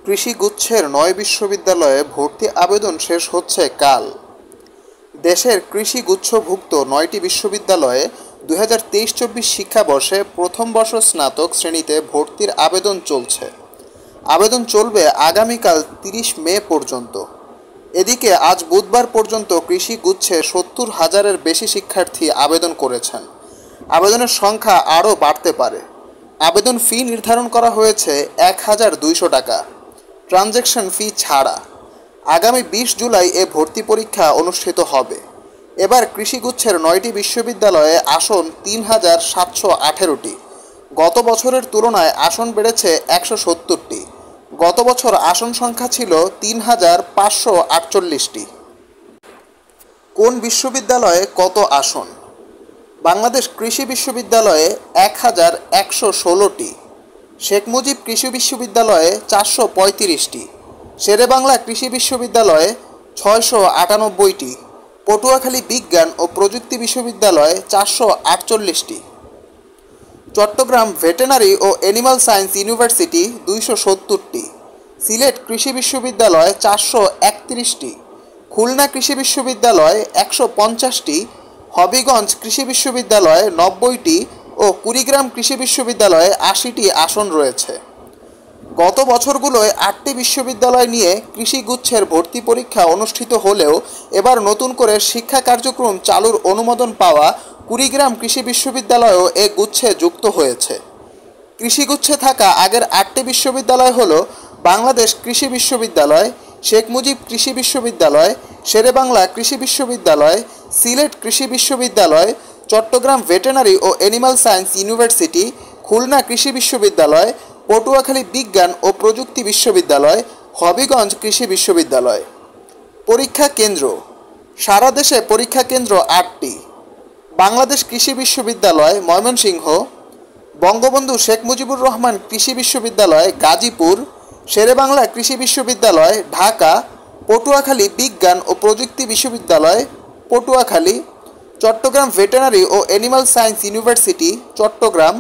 কৃষি গুচ্ছের ৯ বিশ্ববিদ্যালয়ে ভর্তি আবেদন শেষ হচ্ছে কাল। দেশের কৃষি গুচ্ছভুক্ত ৯টি বিশ্ববিদ্যালয়ে ২০২৩-২৪ শিক্ষাবর্ষে প্রথম বর্ষ স্নাতক শ্রেণীতে ভর্তির আবেদন চলছে। আবেদন চলবে আগামীকাল ৩০ মে পর্যন্ত। এদিকে আজ বুধবার পর্যন্ত কৃষি গুচ্ছে ৭০,০০০-এর বেশি শিক্ষার্থী আবেদন করেছেন। আবেদনের সংখ্যা আরও বাড়তে পারে। আবেদন ফি নির্ধারণ করা হয়েছে ১,২০০ টাকা, ট্রানজ্যাকশন ফি ছাড়া। আগামী ২০ জুলাই এ ভর্তি পরীক্ষা অনুষ্ঠিত হবে। এবার কৃষিগুচ্ছের ৯টি বিশ্ববিদ্যালয়ে আসন ৩,৭১৮টি। গত বছরের তুলনায় আসন বেড়েছে ১৭০টি। গত বছর আসন সংখ্যা ছিল ৩,৫৪৮টি। কোন বিশ্ববিদ্যালয়ে কত আসন? বাংলাদেশ কৃষি বিশ্ববিদ্যালয়ে ১,১১৬টি, শেখ মুজিব কৃষি বিশ্ববিদ্যালয়ে ৪৩৫টি, শেরেবাংলা কৃষি বিশ্ববিদ্যালয়ে ৬৯৮টি, পটুয়াখালী বিজ্ঞান ও প্রযুক্তি বিশ্ববিদ্যালয়ে ৪৪৮টি, চট্টগ্রাম ভেটেরিনারি ও অ্যানিমাল সায়েন্স ইউনিভার্সিটি ২৭০টি, সিলেট কৃষি বিশ্ববিদ্যালয় ৪৩১টি, খুলনা কৃষি বিশ্ববিদ্যালয় ১৫০টি, হবিগঞ্জ কৃষি বিশ্ববিদ্যালয়ে ৯০টি ও কুড়িগ্রাম কৃষি বিশ্ববিদ্যালয়ে ৮০টি আসন রয়েছে। গত বছরগুলোয় ৮টি বিশ্ববিদ্যালয় নিয়ে কৃষি গুচ্ছের ভর্তি পরীক্ষা অনুষ্ঠিত হলেও এবার নতুন করে শিক্ষা কার্যক্রম চালুর অনুমোদন পাওয়া কুড়িগ্রাম কৃষি বিশ্ববিদ্যালয়ও এ গুচ্ছে যুক্ত হয়েছে। কৃষিগুচ্ছে থাকা আগের ৮টি বিশ্ববিদ্যালয় হল বাংলাদেশ কৃষি বিশ্ববিদ্যালয়, শেখ মুজিব কৃষি বিশ্ববিদ্যালয়, শেরেবাংলা কৃষি বিশ্ববিদ্যালয়, সিলেট কৃষি বিশ্ববিদ্যালয়, চট্টগ্রাম ভেটেরিনারি ও অ্যানিমাল সায়েন্স ইউনিভার্সিটি, খুলনা কৃষি বিশ্ববিদ্যালয়, পটুয়াখালী বিজ্ঞান ও প্রযুক্তি বিশ্ববিদ্যালয়, হবিগঞ্জ কৃষি বিশ্ববিদ্যালয়। পরীক্ষা কেন্দ্র: সারা দেশে পরীক্ষা কেন্দ্র ৮টি। বাংলাদেশ কৃষি বিশ্ববিদ্যালয় ময়মনসিংহ, বঙ্গবন্ধু শেখ মুজিবুর রহমান কৃষি বিশ্ববিদ্যালয় গাজীপুর, শেরেবাংলা কৃষি বিশ্ববিদ্যালয় ঢাকা, পটুয়াখালী বিজ্ঞান ও প্রযুক্তি বিশ্ববিদ্যালয় পটুয়াখালী, চট্টগ্রাম ভেটেরিনারি ও animal science university Chittagong,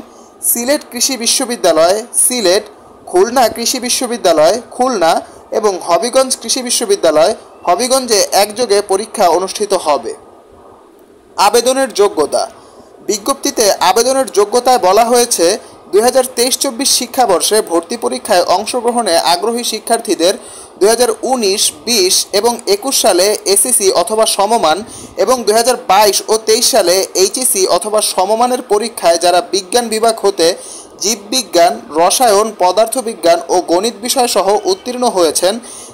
Sylhet কৃষি বিশ্ববিদ্যালয় সিলেট, খুলনা কৃষি বিশ্ববিদ্যালয় খুলনা এবং হবিগঞ্জ কৃষি বিশ্ববিদ্যালয় হবিগঞ্জে একযোগে পরীক্ষা অনুষ্ঠিত হবে। আবেদনের যোগ্যতা: বিজ্ঞপ্তিতে আবেদনের যোগ্যতায় বলা হয়েছে ২০২৩-২৪ শিক্ষাবর্ষে ভর্তি পরীক্ষায় অংশগ্রহণে আগ্রহী শিক্ষার্থীদের ২০১৯-২০ এবং ২১ সালে এসএসসি অথবা সমমান এবং ২০২২ ও ২৩ সালে এইচএসসি অথবা সমমানের পরীক্ষায় যারা বিজ্ঞান বিভাগ হতে জীববিজ্ঞান, রসায়ন, পদার্থবিজ্ঞান ও গণিত বিষয়সহ উত্তীর্ণ হয়েছেন,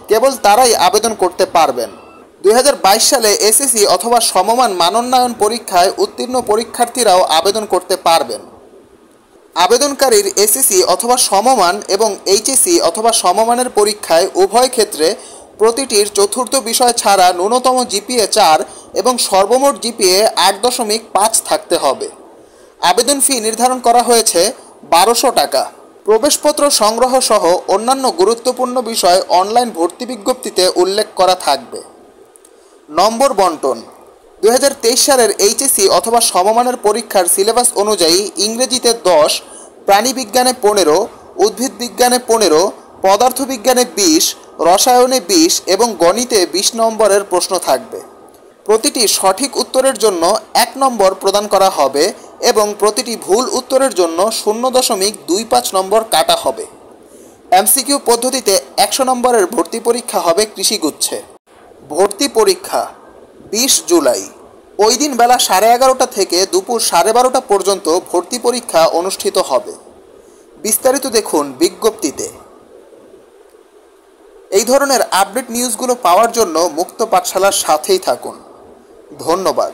কেবল তারাই আবেদন করতে পারবেন। ২০২২ সালে এসএসসি অথবা সমমান মানোন্নয়ন পরীক্ষায় উত্তীর্ণ পরীক্ষার্থীরাও আবেদন করতে পারবেন। আবেদনকারীর এসএসসি অথবা সমমান এবং এইচএসসি অথবা সমমানের পরীক্ষায় উভয় ক্ষেত্রে প্রতিটির চতুর্থ বিষয় ছাড়া ন্যূনতম জিপিএ ৪ এবং সর্বমোট জিপিএ ৮.৫ থাকতে হবে। আবেদন ফি নির্ধারণ করা হয়েছে ১২০০ টাকা। প্রবেশপত্র সংগ্রহ সহ অন্যান্য গুরুত্বপূর্ণ বিষয় অনলাইন ভর্তি বিজ্ঞপ্তিতে উল্লেখ করা থাকবে। নম্বর বন্টন: ২০২৩ সালের এইচএসসি অথবা সমমানের পরীক্ষার সিলেবাস অনুযায়ী ইংরেজিতে ১০, প্রাণীবিজ্ঞানে ১৫, উদ্ভিদ বিজ্ঞানে ১৫, পদার্থবিজ্ঞানে ২০, রসায়নে ২০ এবং গণিতে ২০ নম্বরের প্রশ্ন থাকবে। প্রতিটি সঠিক উত্তরের জন্য ১ নম্বর প্রদান করা হবে এবং প্রতিটি ভুল উত্তরের জন্য ০.২৫ নম্বর কাটা হবে। এমসিকিউ পদ্ধতিতে ১০০ নম্বরের ভর্তি পরীক্ষা হবে কৃষিগুচ্ছে। ভর্তি পরীক্ষা ২০ জুলাই। ওই দিন বেলা 11:30টা থেকে দুপুর 12:30টা পর্যন্ত ভর্তি পরীক্ষা অনুষ্ঠিত হবে। বিস্তারিত দেখুন বিজ্ঞপ্তিতে। এই ধরনের আপডেট নিউজগুলো পাওয়ার জন্য মুক্ত পাঠশালার সাথেই থাকুন। ধন্যবাদ।